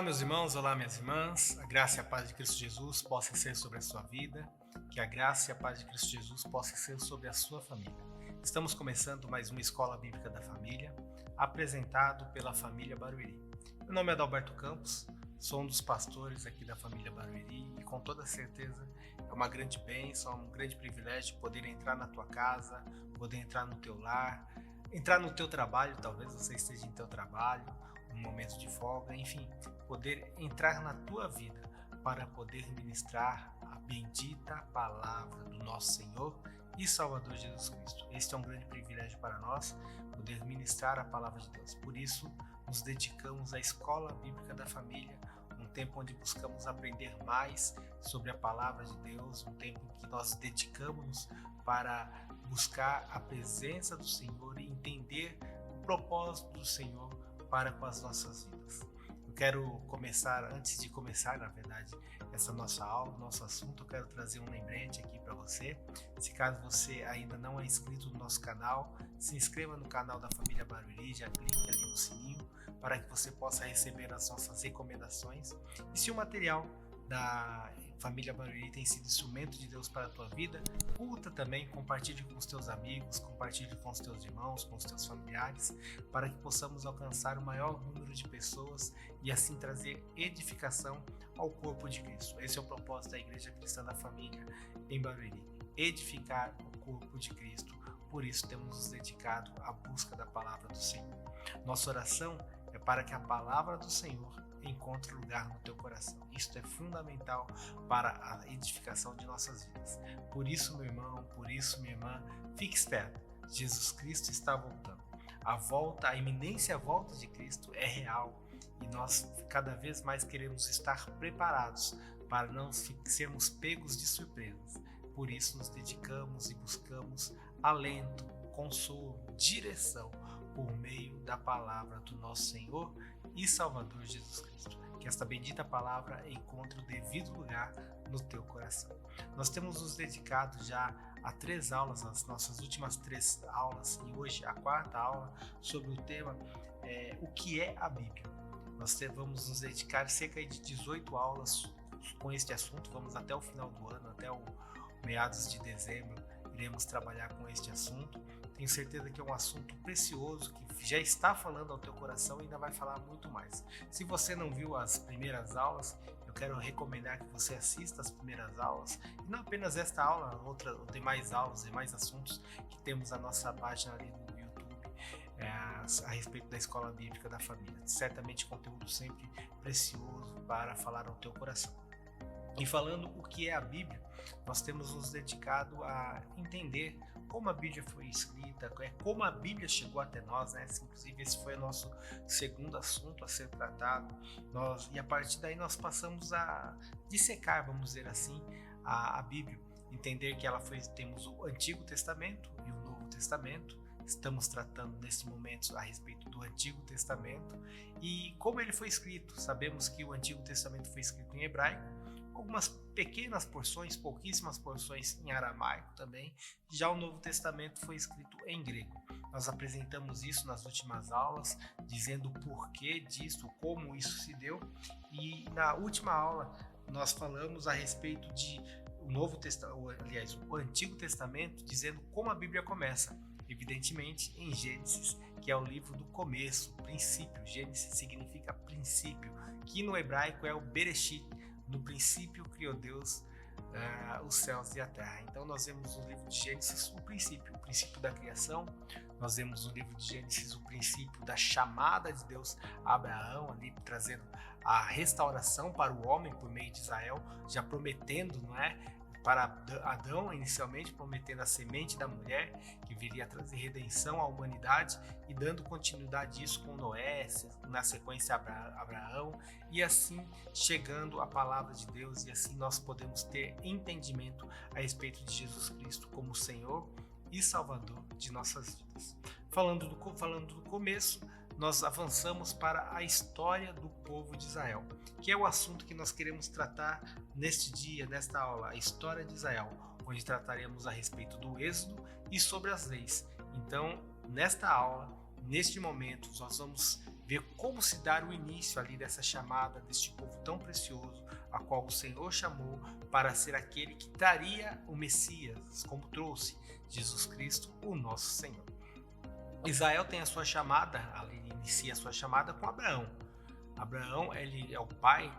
Olá, meus irmãos, olá, minhas irmãs. A graça e a paz de Cristo Jesus possa ser sobre a sua vida, que a graça e a paz de Cristo Jesus possa ser sobre a sua família. Estamos começando mais uma Escola Bíblica da Família, apresentado pela família Barueri. Meu nome é Adalberto Campos, sou um dos pastores aqui da família Barueri e com toda certeza é uma grande bênção, um grande privilégio poder entrar na tua casa, poder entrar no teu lar, entrar no teu trabalho, talvez você esteja em teu trabalho, um momento de folga, enfim, poder entrar na tua vida para poder ministrar a bendita palavra do nosso Senhor e Salvador Jesus Cristo. Este é um grande privilégio para nós, poder ministrar a palavra de Deus. Por isso, nos dedicamos à Escola Bíblica da Família, um tempo onde buscamos aprender mais sobre a palavra de Deus, um tempo em que nós dedicamos para buscar a presença do Senhor e entender o propósito do Senhor para com as nossas vidas. Eu quero começar, antes de começar, na verdade, essa nossa aula, nosso assunto, eu quero trazer um lembrete aqui para você. Se caso você ainda não é inscrito no nosso canal, se inscreva no canal da família Barueri, já clique ali no sininho para que você possa receber as nossas recomendações. E se o material da família Barueri tem sido instrumento de Deus para a tua vida, curta também, compartilhe com os teus amigos, compartilhe com os teus irmãos, com os teus familiares, para que possamos alcançar o maior número de pessoas e assim trazer edificação ao corpo de Cristo. Esse é o propósito da Igreja Cristã da Família em Barueri, edificar o corpo de Cristo. Por isso temos nos dedicado à busca da palavra do Senhor. Nossa oração é para que a palavra do Senhor encontre lugar no teu coração. Isto é fundamental para a edificação de nossas vidas. Por isso, meu irmão, por isso, minha irmã, fique esperto. Jesus Cristo está voltando. A iminência volta de Cristo é real e nós cada vez mais queremos estar preparados para não sermos pegos de surpresas. Por isso, nos dedicamos e buscamos alento, consolo, direção por meio da palavra do nosso Senhor e Salvador Jesus Cristo. Que esta bendita palavra encontre o devido lugar no teu coração. Nós temos nos dedicado já a 3 aulas, as nossas últimas 3 aulas, e hoje a 4ª aula sobre o tema o que é a Bíblia. Nós vamos nos dedicar cerca de 18 aulas com este assunto, vamos até o final do ano, até o meados de dezembro, iremos trabalhar com este assunto. Tenho certeza que é um assunto precioso, que já está falando ao teu coração e ainda vai falar muito mais. Se você não viu as primeiras aulas, eu quero recomendar que você assista as primeiras aulas, e não apenas esta aula, demais aulas, demais assuntos que temos na nossa página ali no YouTube, a respeito da Escola Bíblica da Família. Certamente conteúdo sempre precioso para falar ao teu coração. E falando o que é a Bíblia, nós temos nos dedicado a entender como a Bíblia foi escrita, como a Bíblia chegou até nós, né? Inclusive esse foi o nosso segundo assunto a ser tratado. E a partir daí nós passamos a dissecar, vamos dizer assim, a Bíblia. Entender que temos o Antigo Testamento e o Novo Testamento. Estamos tratando nesse momento a respeito do Antigo Testamento e como ele foi escrito. Sabemos que o Antigo Testamento foi escrito em hebraico, algumas pequenas porções, pouquíssimas porções em aramaico também. Já o Novo Testamento foi escrito em grego. Nós apresentamos isso nas últimas aulas, dizendo o porquê disso, como isso se deu. E na última aula nós falamos a respeito de o Antigo Testamento, dizendo como a Bíblia começa. Evidentemente em Gênesis, que é o livro do começo, princípio. Gênesis significa princípio, que no hebraico é o Bereshit. No princípio criou Deus os céus e a terra. Então nós vemos no livro de Gênesis o princípio da criação. Nós vemos no livro de Gênesis o princípio da chamada de Deus a Abraão, ali trazendo a restauração para o homem por meio de Israel, já prometendo, não é? Para Adão, inicialmente prometendo a semente da mulher, que viria a trazer redenção à humanidade, e dando continuidade a isso com Noé, na sequência Abraão, e assim chegando a palavra de Deus, e assim nós podemos ter entendimento a respeito de Jesus Cristo como Senhor e Salvador de nossas vidas. Falando do começo, nós avançamos para a história do povo de Israel, que é o assunto que nós queremos tratar neste dia, nesta aula, a história de Israel, onde trataremos a respeito do Êxodo e sobre as leis. Então, nesta aula, neste momento, nós vamos ver como se dar o início ali dessa chamada deste povo tão precioso, a qual o Senhor chamou para ser aquele que traria o Messias, como trouxe Jesus Cristo, o nosso Senhor. Israel tem a sua chamada, ali inicia a sua chamada com Abraão. Abraão, ele é o pai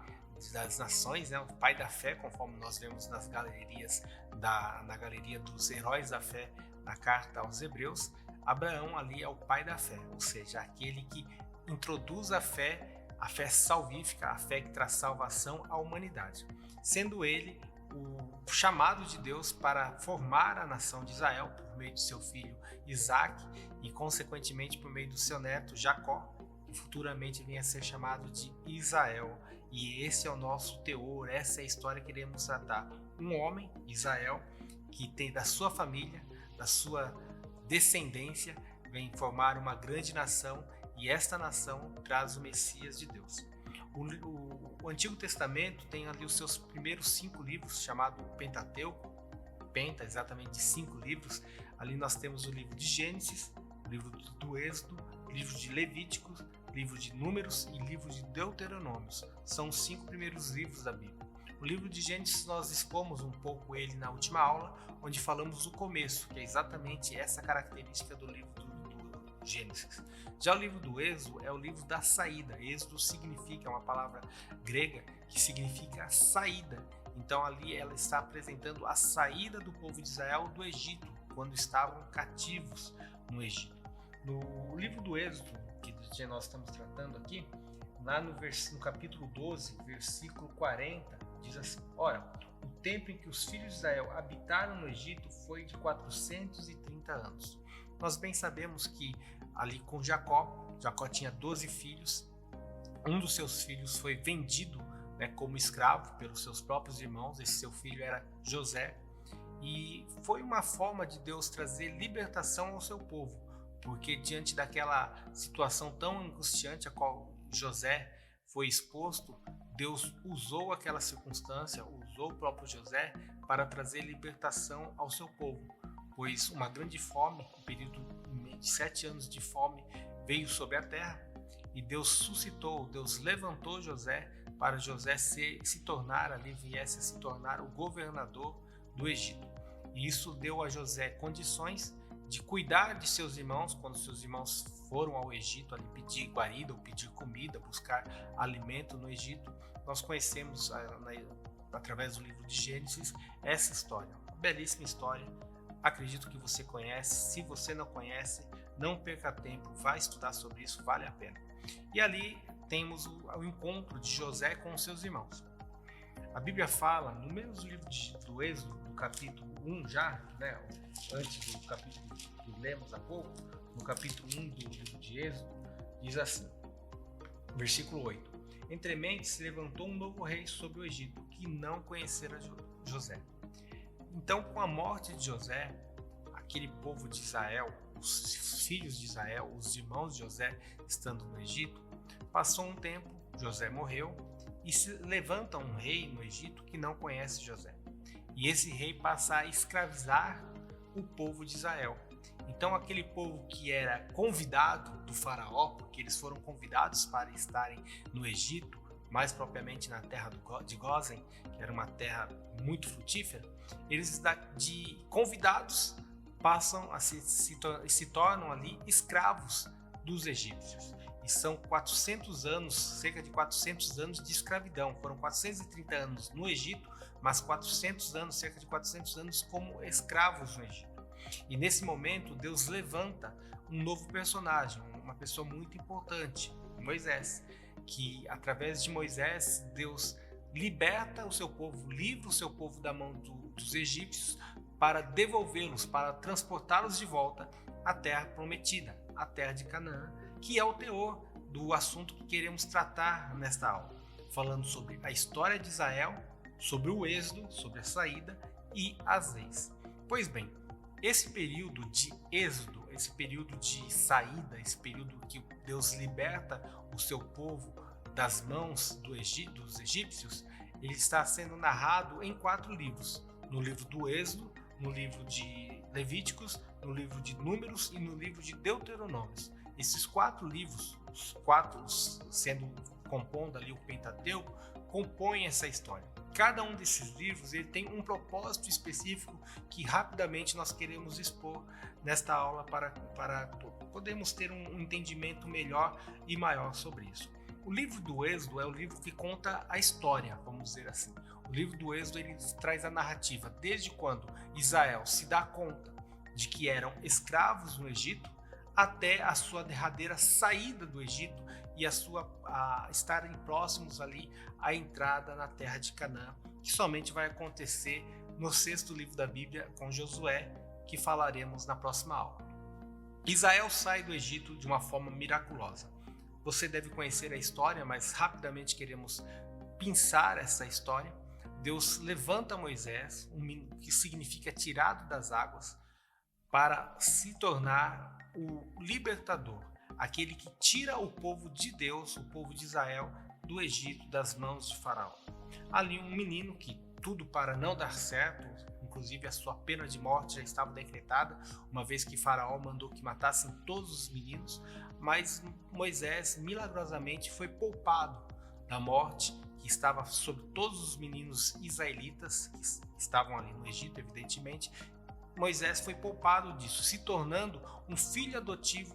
das nações, né? O pai da fé, conforme nós vemos nas galerias na galeria dos heróis da fé, na carta aos Hebreus. Abraão ali é o pai da fé, ou seja, aquele que introduz a fé salvífica, a fé que traz salvação à humanidade, sendo ele o chamado de Deus para formar a nação de Israel por meio de seu filho Isaque e, consequentemente, por meio do seu neto Jacó, que futuramente vinha a ser chamado de Israel. E esse é o nosso teor, essa é a história que iremos tratar. Um homem, Israel, que tem da sua família, da sua descendência, vem formar uma grande nação, e esta nação traz o Messias de Deus. O Antigo Testamento tem ali os seus primeiros 5 livros, chamado Pentateuco, Penta, exatamente de 5 livros. Ali nós temos o livro de Gênesis, o livro do Êxodo, o livro de Levíticos, livro de Números e livro de Deuteronômios. São os 5 primeiros livros da Bíblia. O livro de Gênesis nós expomos um pouco ele na última aula, onde falamos do começo, que é exatamente essa característica do livro do Gênesis. Já o livro do Êxodo é o livro da saída. Êxodo significa, é uma palavra grega que significa saída. Então ali ela está apresentando a saída do povo de Israel do Egito, quando estavam cativos no Egito. No livro do Êxodo, que nós estamos tratando aqui, lá no capítulo 12, versículo 40, diz assim: Ora, o tempo em que os filhos de Israel habitaram no Egito foi de 430 anos. Nós bem sabemos que ali com Jacó tinha 12 filhos, um dos seus filhos foi vendido, né, como escravo pelos seus próprios irmãos, esse seu filho era José, e foi uma forma de Deus trazer libertação ao seu povo, porque diante daquela situação tão angustiante a qual José foi exposto, Deus usou aquela circunstância, usou o próprio José para trazer libertação ao seu povo, pois uma grande fome, um período de 7 anos de fome, veio sobre a terra, e Deus suscitou, Deus levantou José para José viesse a se tornar o governador do Egito. E isso deu a José condições de cuidar de seus irmãos, quando seus irmãos foram ao Egito ali pedir guarida ou pedir comida, buscar alimento no Egito. Nós conhecemos, através do livro de Gênesis, essa história, uma belíssima história. Acredito que você conhece. Se você não conhece, não perca tempo, vai estudar sobre isso, vale a pena. E ali temos o encontro de José com os seus irmãos. A Bíblia fala, no mesmo livro do Êxodo, no capítulo 1 já, né, antes do capítulo que lemos há pouco, no capítulo 1 do livro de Êxodo, diz assim, versículo 8: Entremente se levantou um novo rei sobre o Egito, que não conhecera José. Então, com a morte de José, aquele povo de Israel, os filhos de Israel, os irmãos de José, estando no Egito, passou um tempo, José morreu, e se levanta um rei no Egito que não conhece José. E esse rei passa a escravizar o povo de Israel. Então, aquele povo que era convidado do faraó, porque eles foram convidados para estarem no Egito, mais propriamente na terra de Gósen, que era uma terra muito frutífera, eles de convidados passam a se tornam ali escravos dos egípcios. E são 400 anos, cerca de 400 anos de escravidão. Foram 430 anos no Egito, mas 400 anos, cerca de 400 anos como escravos no Egito. E nesse momento, Deus levanta um novo personagem, uma pessoa muito importante, Moisés, que através de Moisés, Deus liberta o seu povo, livra o seu povo da mão dos egípcios para devolvê-los, para transportá-los de volta à terra prometida, à terra de Canaã, que é o teor do assunto que queremos tratar nesta aula, falando sobre a história de Israel, sobre o êxodo, sobre a saída e as leis. Pois bem, esse período de êxodo, esse período de saída, esse período que Deus liberta o seu povo das mãos dos egípcios, ele está sendo narrado em 4 livros, no livro do Êxodo, no livro de Levíticos, no livro de Números e no livro de Deuteronômios. Esses 4 livros, os quatro, sendo compondo ali o Pentateuco, compõem essa história. Cada um desses livros ele tem um propósito específico que rapidamente nós queremos expor nesta aula para podermos ter um entendimento melhor e maior sobre isso. O livro do Êxodo é o livro que conta a história, vamos dizer assim. O livro do Êxodo ele traz a narrativa desde quando Israel se dá conta de que eram escravos no Egito até a sua derradeira saída do Egito e a estarem próximos ali à entrada na terra de Canaã, que somente vai acontecer no 6º livro da Bíblia com Josué, que falaremos na próxima aula. Israel sai do Egito de uma forma miraculosa. Você deve conhecer a história, mas rapidamente queremos pensar essa história. Deus levanta Moisés, que significa tirado das águas, para se tornar o libertador, aquele que tira o povo de Deus, o povo de Israel, do Egito, das mãos de Faraó. Ali um menino que tudo para não dar certo, inclusive a sua pena de morte já estava decretada, uma vez que Faraó mandou que matassem todos os meninos, mas Moisés milagrosamente foi poupado da morte que estava sobre todos os meninos israelitas, que estavam ali no Egito, evidentemente. Moisés foi poupado disso, se tornando um filho adotivo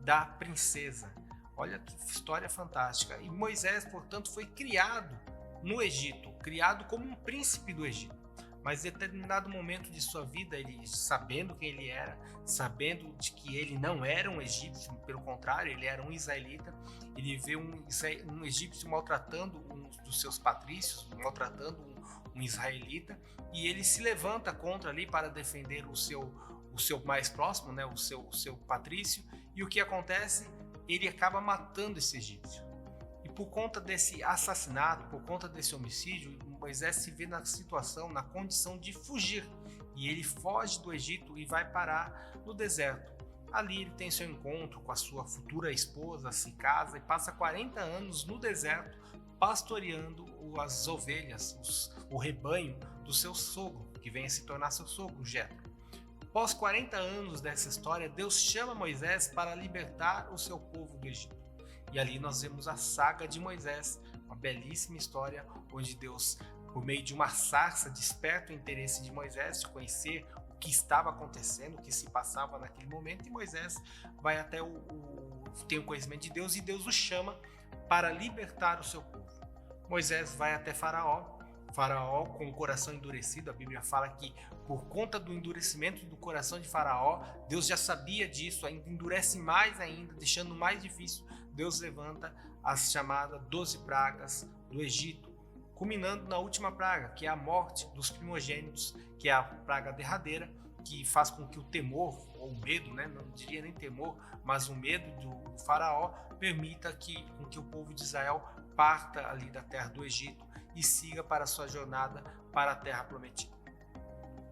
da princesa. Olha que história fantástica. E Moisés, portanto, foi criado no Egito, criado como um príncipe do Egito. Mas em determinado momento de sua vida, ele, sabendo quem ele era, sabendo de que ele não era um egípcio, pelo contrário, ele era um israelita, ele vê um egípcio maltratando um dos seus patrícios, maltratando um israelita, e ele se levanta contra ali para defender o seu mais próximo, né, o seu patrício, e o que acontece? Ele acaba matando esse egípcio. E por conta desse assassinato, por conta desse homicídio, Moisés se vê na situação, na condição de fugir. E ele foge do Egito e vai parar no deserto. Ali ele tem seu encontro com a sua futura esposa, se casa e passa 40 anos no deserto pastoreando as ovelhas, o rebanho do seu sogro, que vem a se tornar seu sogro, Jetro. Após 40 anos dessa história, Deus chama Moisés para libertar o seu povo do Egito. E ali nós vemos a saga de Moisés, uma belíssima história onde Deus, por meio de uma sarça, desperta o interesse de Moisés de conhecer o que estava acontecendo, o que se passava naquele momento, e Moisés vai até tem o conhecimento de Deus e Deus o chama para libertar o seu povo. Moisés vai até Faraó, com o coração endurecido. A Bíblia fala que por conta do endurecimento do coração de Faraó, Deus já sabia disso, ainda endurece mais ainda, deixando mais difícil. Deus levanta as chamadas 12 pragas do Egito, culminando na última praga, que é a morte dos primogênitos, que é a praga derradeira, que faz com que o temor, ou o medo, né, não diria nem temor, mas o medo do Faraó, permita com que o povo de Israel parta ali da terra do Egito e siga para a sua jornada para a terra prometida.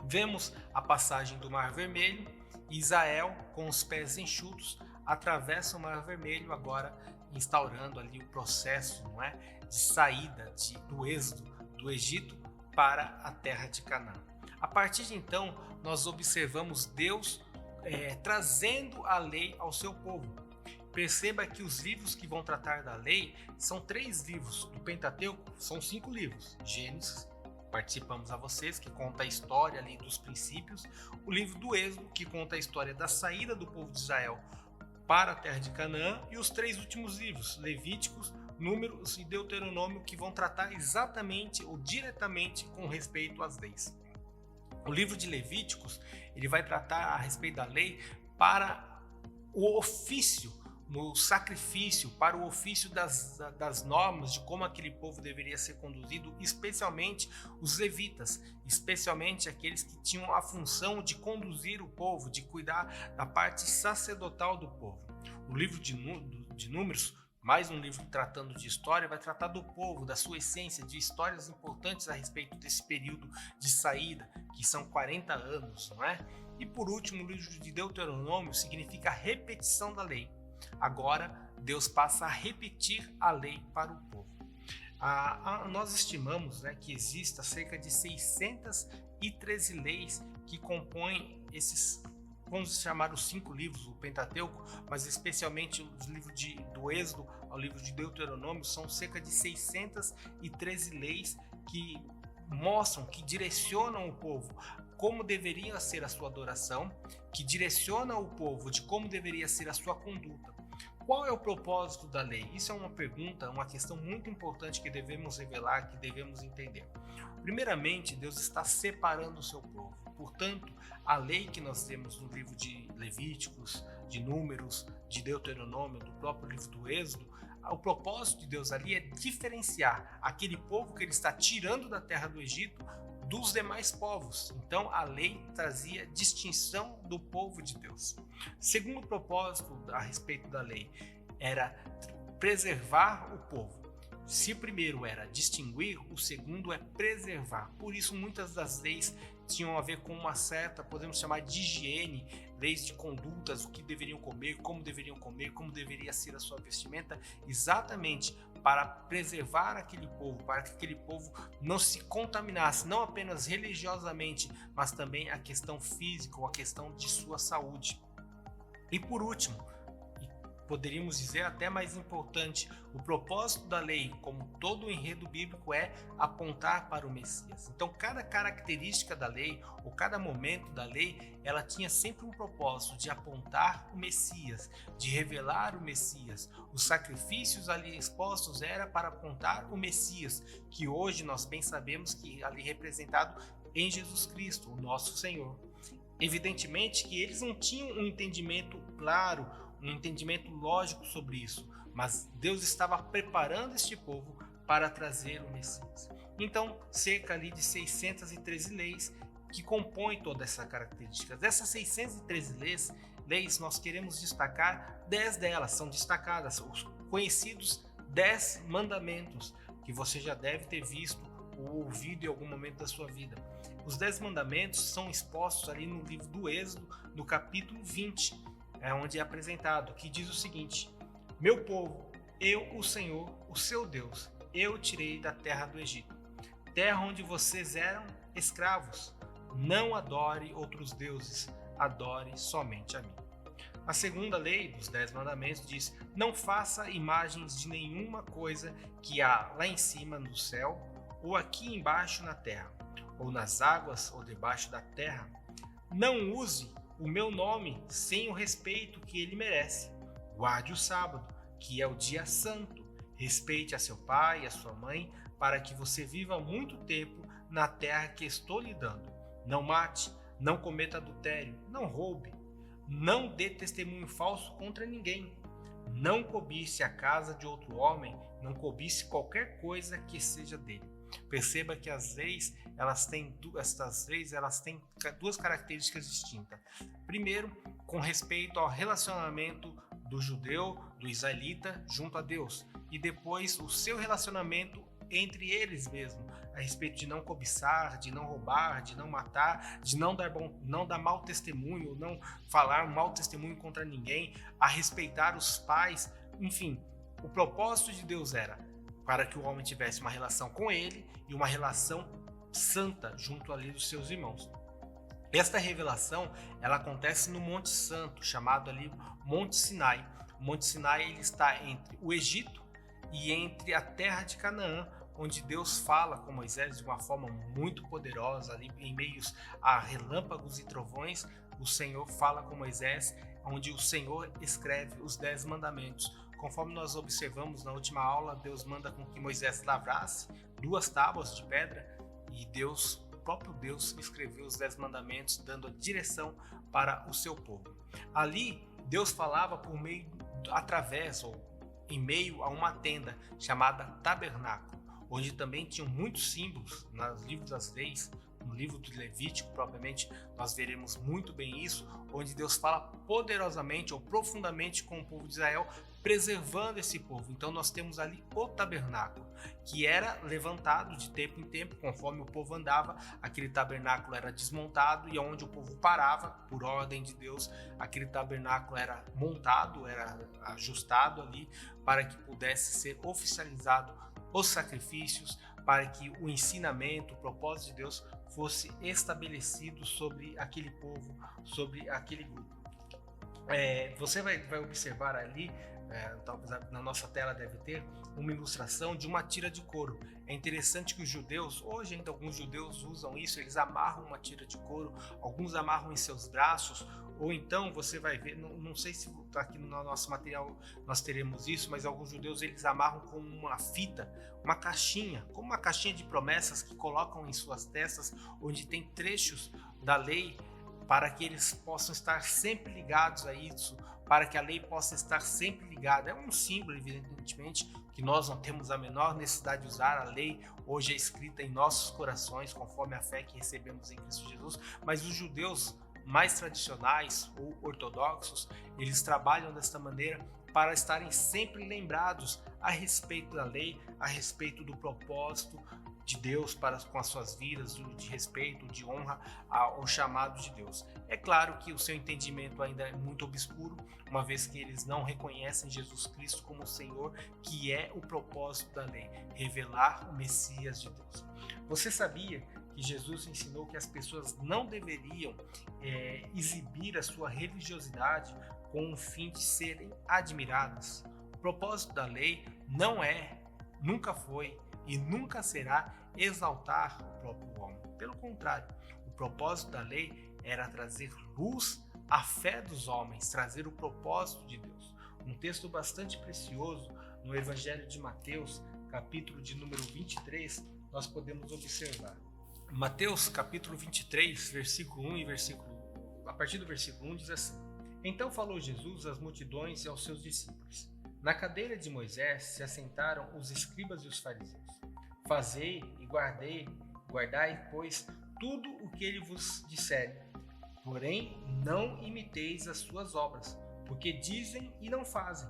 Vemos a passagem do Mar Vermelho. Israel, com os pés enxutos, atravessa o Mar Vermelho, agora instaurando ali o processo, não é, de saída do êxodo do Egito para a terra de Canaã. A partir de então, nós observamos Deus trazendo a lei ao seu povo. Perceba que os livros que vão tratar da lei são 3 livros. Do Pentateuco são 5 livros. Gênesis, participamos a vocês, que conta a história ali dos princípios. O livro do Êxodo, que conta a história da saída do povo de Israel para a terra de Canaã. E os 3 últimos livros, Levíticos, Números e Deuteronômio, que vão tratar exatamente ou diretamente com respeito às leis. O livro de Levíticos, ele vai tratar a respeito da lei para o ofício, no sacrifício, para o ofício das normas de como aquele povo deveria ser conduzido, especialmente os levitas, especialmente aqueles que tinham a função de conduzir o povo, de cuidar da parte sacerdotal do povo. O livro de Números, mais um livro tratando de história, vai tratar do povo, da sua essência, de histórias importantes a respeito desse período de saída, que são 40 anos, não é? E por último, o livro de Deuteronômio significa repetição da lei. Agora, Deus passa a repetir a lei para o povo. Nós estimamos, né, que exista cerca de 613 leis que compõem esses vamos chamar os 5 livros, o Pentateuco, mas especialmente os livros do Êxodo ao livro de Deuteronômio, são cerca de 613 leis que mostram, que direcionam o povo como deveria ser a sua adoração, que direcionam o povo de como deveria ser a sua conduta. Qual é o propósito da lei? Isso é uma pergunta, uma questão muito importante que devemos revelar, que devemos entender. Primeiramente, Deus está separando o seu povo. Portanto, a lei que nós temos no livro de Levíticos, de Números, de Deuteronômio, do próprio livro do Êxodo, o propósito de Deus ali é diferenciar aquele povo que ele está tirando da terra do Egito dos demais povos. Então, a lei trazia distinção do povo de Deus. Segundo propósito a respeito da lei era preservar o povo. Se o primeiro era distinguir, o segundo é preservar. Por isso, muitas das leis tinham a ver com uma certa, podemos chamar de higiene, leis de condutas, o que deveriam comer, como deveria ser a sua vestimenta, exatamente para preservar aquele povo, para que aquele povo não se contaminasse, não apenas religiosamente, mas também a questão física ou a questão de sua saúde. E por último, poderíamos dizer até mais importante, o propósito da lei, como todo o enredo bíblico, é apontar para o Messias. Então, cada característica da lei, ou cada momento da lei, ela tinha sempre um propósito de apontar o Messias, de revelar o Messias. Os sacrifícios ali expostos era para apontar o Messias, que hoje nós bem sabemos que ali representado em Jesus Cristo, o nosso Senhor. Evidentemente que eles não tinham um entendimento claro, um entendimento lógico sobre isso, mas Deus estava preparando este povo para trazer o Messias. Então, cerca ali de 613 leis que compõem toda essa característica. Dessas 613 leis, nós queremos destacar 10 delas, são destacadas, os conhecidos 10 mandamentos, que você já deve ter visto ou ouvido em algum momento da sua vida. Os 10 mandamentos são expostos ali no livro do Êxodo, no capítulo 20, onde é apresentado, que diz o seguinte: meu povo, eu, o Senhor, o seu Deus, eu tirei da terra do Egito, terra onde vocês eram escravos. Não adore outros deuses, adore somente a mim. A segunda lei dos 10 mandamentos diz: não faça imagens de nenhuma coisa que há lá em cima no céu, ou aqui embaixo na terra, ou nas águas, ou debaixo da terra. Não use o meu nome sem o respeito que ele merece. Guarde o sábado, que é o dia santo. Respeite a seu pai e a sua mãe, para que você viva muito tempo na terra que estou lhe dando. Não mate, não cometa adultério, não roube, não dê testemunho falso contra ninguém. Não cobice a casa de outro homem, não cobice qualquer coisa que seja dele. Perceba que as leis, estas leis têm duas características distintas. Primeiro, com respeito ao relacionamento do judeu, do israelita, junto a Deus. E depois, o seu relacionamento entre eles mesmos, a respeito de não cobiçar, de não roubar, de não matar, de não dar mau testemunho, não falar mau testemunho contra ninguém, a respeitar os pais. Enfim, o propósito de Deus era para que o homem tivesse uma relação com ele e uma relação santa junto ali dos seus irmãos. Esta revelação, ela acontece no Monte Santo, chamado ali Monte Sinai. O Monte Sinai ele está entre o Egito e entre a terra de Canaã, onde Deus fala com Moisés de uma forma muito poderosa, ali em meios a relâmpagos e trovões. O Senhor fala com Moisés, onde o Senhor escreve os 10 mandamentos. Conforme nós observamos na última aula, Deus manda com que Moisés lavrasse 2 tábuas de pedra e o próprio Deus escreveu os 10 mandamentos, dando a direção para o seu povo. Ali, Deus falava através ou em meio a uma tenda chamada tabernáculo, onde também tinham muitos símbolos nos livros das leis. No livro do Levítico, propriamente, nós veremos muito bem isso, onde Deus fala poderosamente ou profundamente com o povo de Israel, preservando esse povo. Então nós temos ali o tabernáculo, que era levantado de tempo em tempo, conforme o povo andava, aquele tabernáculo era desmontado e onde o povo parava, por ordem de Deus, aquele tabernáculo era montado, era ajustado ali, para que pudesse ser oficializado os sacrifícios, para que o ensinamento, o propósito de Deus fosse estabelecido sobre aquele povo, sobre aquele grupo. Você vai observar ali, talvez na nossa tela deve ter, uma ilustração de uma tira de couro. É interessante que os judeus, hoje ainda alguns judeus usam isso, eles amarram uma tira de couro, alguns amarram em seus braços, ou então você vai ver, não sei se aqui no nosso material nós teremos isso, mas alguns judeus eles amarram com uma fita, uma caixinha, como uma caixinha de promessas que colocam em suas testas, onde tem trechos da lei, para que eles possam estar sempre ligados a isso, para que a lei possa estar sempre ligada. É um símbolo, evidentemente, que nós não temos a menor necessidade de usar. A lei hoje é escrita em nossos corações, conforme a fé que recebemos em Cristo Jesus, mas os judeus mais tradicionais ou ortodoxos, eles trabalham desta maneira para estarem sempre lembrados a respeito da lei, a respeito do propósito de Deus com as suas vidas, de respeito, de honra ao chamado de Deus. É claro que o seu entendimento ainda é muito obscuro, uma vez que eles não reconhecem Jesus Cristo como o Senhor, que é o propósito da lei, revelar o Messias de Deus. Você sabia que Jesus ensinou que as pessoas não deveriam exibir a sua religiosidade com o fim de serem admiradas? O propósito da lei não é, nunca foi e nunca será exaltar o próprio homem. Pelo contrário, o propósito da lei era trazer luz à fé dos homens, trazer o propósito de Deus. Um texto bastante precioso no Evangelho de Mateus, capítulo de número 23, nós podemos observar. Mateus, capítulo 23, versículo 1 e a partir do versículo 1 diz assim: Então falou Jesus às multidões e aos seus discípulos. Na cadeira de Moisés se assentaram os escribas e os fariseus. Fazei e guardai, pois, tudo o que ele vos disser. Porém, não imiteis as suas obras, porque dizem e não fazem.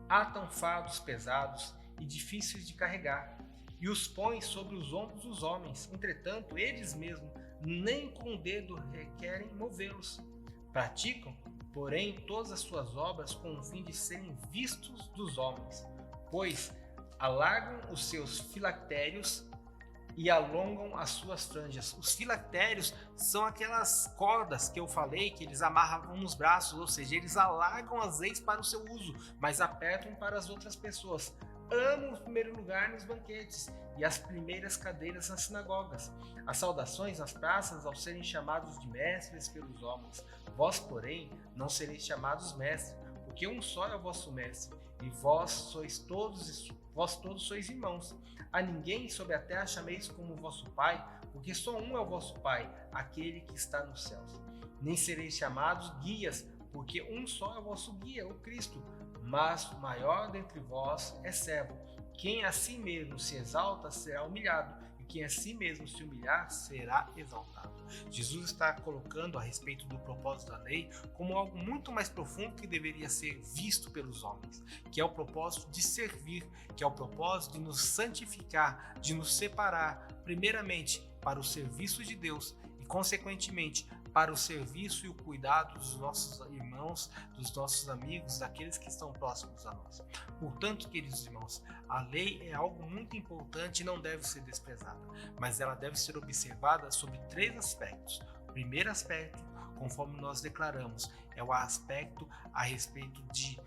Atam fardos pesados e difíceis de carregar, e os põem sobre os ombros dos homens. Entretanto, eles mesmos nem com o dedo requerem movê-los. Praticam, porém, todas as suas obras com o fim de serem vistos dos homens, pois alargam os seus filactérios e alongam as suas franjas. Os filactérios são aquelas cordas que eu falei que eles amarravam nos braços, ou seja, eles alargam as leis para o seu uso, mas apertam para as outras pessoas. Amam o primeiro lugar nos banquetes e as primeiras cadeiras nas sinagogas, as saudações nas praças ao serem chamados de mestres pelos homens. Vós, porém, não sereis chamados mestres, porque um só é o vosso mestre, e vós todos sois irmãos. A ninguém sobre a terra chameis como vosso pai, porque só um é o vosso pai, aquele que está nos céus. Nem sereis chamados guias, porque um só é o vosso guia, o Cristo. Mas o maior dentre vós é servo. Quem a si mesmo se exalta será humilhado, e quem a si mesmo se humilhar será exaltado. Jesus está colocando a respeito do propósito da lei como algo muito mais profundo que deveria ser visto pelos homens, que é o propósito de servir, que é o propósito de nos santificar, de nos separar, primeiramente para o serviço de Deus e, consequentemente, para o serviço e o cuidado dos nossos irmãos, dos nossos amigos, daqueles que estão próximos a nós. Portanto, queridos irmãos, a lei é algo muito importante e não deve ser desprezada, mas ela deve ser observada sobre 3 aspectos. O primeiro aspecto, conforme nós declaramos, é o aspecto a respeito de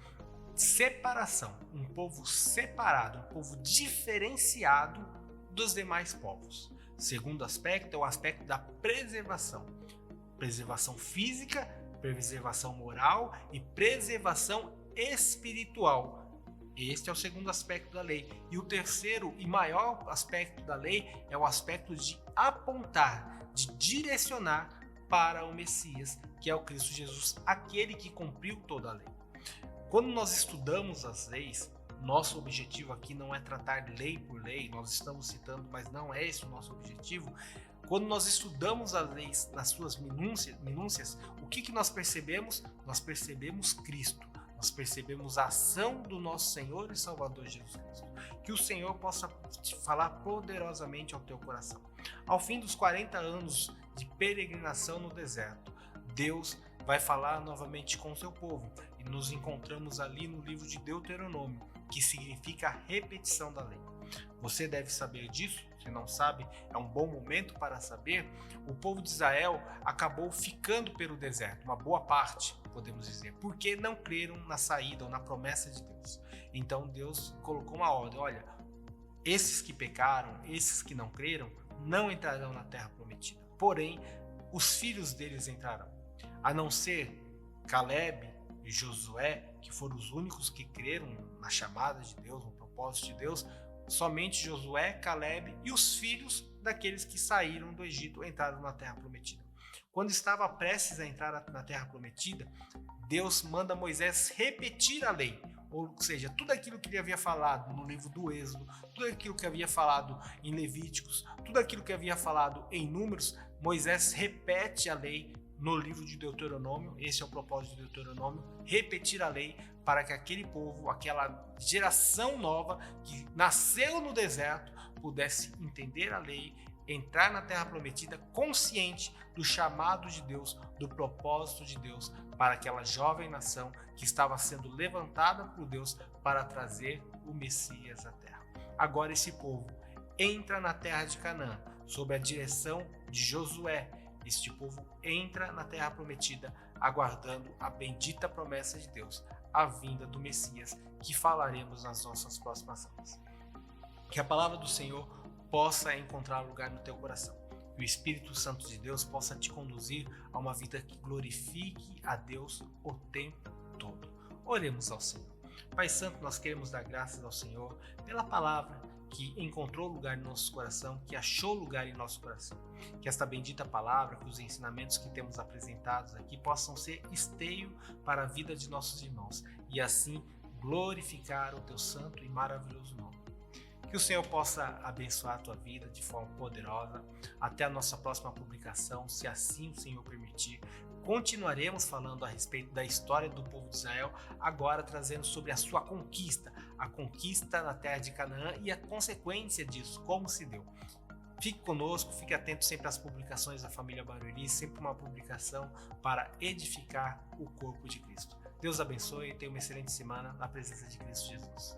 separação, um povo separado, um povo diferenciado dos demais povos. O segundo aspecto é o aspecto da preservação física, preservação moral e preservação espiritual. Este é o segundo aspecto da lei. E o terceiro e maior aspecto da lei é o aspecto de apontar, de direcionar para o Messias, que é o Cristo Jesus, aquele que cumpriu toda a lei. Quando nós estudamos as leis, nosso objetivo aqui não é tratar lei por lei, nós estamos citando, mas não é esse o nosso objetivo. Quando nós estudamos as leis nas suas minúcias, o que nós percebemos? Nós percebemos Cristo, nós percebemos a ação do nosso Senhor e Salvador Jesus Cristo. Que o Senhor possa te falar poderosamente ao teu coração. Ao fim dos 40 anos de peregrinação no deserto, Deus vai falar novamente com o seu povo e nos encontramos ali no livro de Deuteronômio, que significa a repetição da lei. Você deve saber disso. Se não sabe, é um bom momento para saber. O povo de Israel acabou ficando pelo deserto, uma boa parte, podemos dizer, porque não creram na saída ou na promessa de Deus. Então Deus colocou uma ordem: olha, esses que pecaram, esses que não creram, não entrarão na terra prometida. Porém, os filhos deles entrarão. A não ser Caleb e Josué, que foram os únicos que creram na chamada de Deus, no propósito de Deus, somente Josué, Caleb e os filhos daqueles que saíram do Egito entraram na terra prometida. Quando estava prestes a entrar na terra prometida, Deus manda Moisés repetir a lei, ou seja, tudo aquilo que ele havia falado no livro do Êxodo, tudo aquilo que havia falado em Levíticos, tudo aquilo que havia falado em Números, Moisés repete a lei no livro de Deuteronômio. Esse é o propósito de Deuteronômio, repetir a lei para que aquele povo, aquela geração nova que nasceu no deserto, pudesse entender a lei, entrar na terra prometida consciente do chamado de Deus, do propósito de Deus para aquela jovem nação que estava sendo levantada por Deus para trazer o Messias à terra. Agora esse povo entra na terra de Canaã sob a direção de Josué. Este povo entra na terra prometida aguardando a bendita promessa de Deus, a vinda do Messias, que falaremos nas nossas próximas aulas. Que a palavra do Senhor possa encontrar lugar no teu coração. Que o Espírito Santo de Deus possa te conduzir a uma vida que glorifique a Deus o tempo todo. Oremos ao Senhor. Pai Santo, nós queremos dar graças ao Senhor pela palavra que encontrou lugar em nosso coração, que achou lugar em nosso coração. Que esta bendita palavra, que os ensinamentos que temos apresentados aqui possam ser esteio para a vida de nossos irmãos e assim glorificar o teu santo e maravilhoso nome. Que o Senhor possa abençoar a tua vida de forma poderosa. Até a nossa próxima publicação, se assim o Senhor permitir. Continuaremos falando a respeito da história do povo de Israel, agora trazendo sobre a sua conquista, a conquista na terra de Canaã e a consequência disso, como se deu. Fique conosco, fique atento sempre às publicações da família Barueri, sempre uma publicação para edificar o corpo de Cristo. Deus abençoe e tenha uma excelente semana na presença de Cristo Jesus.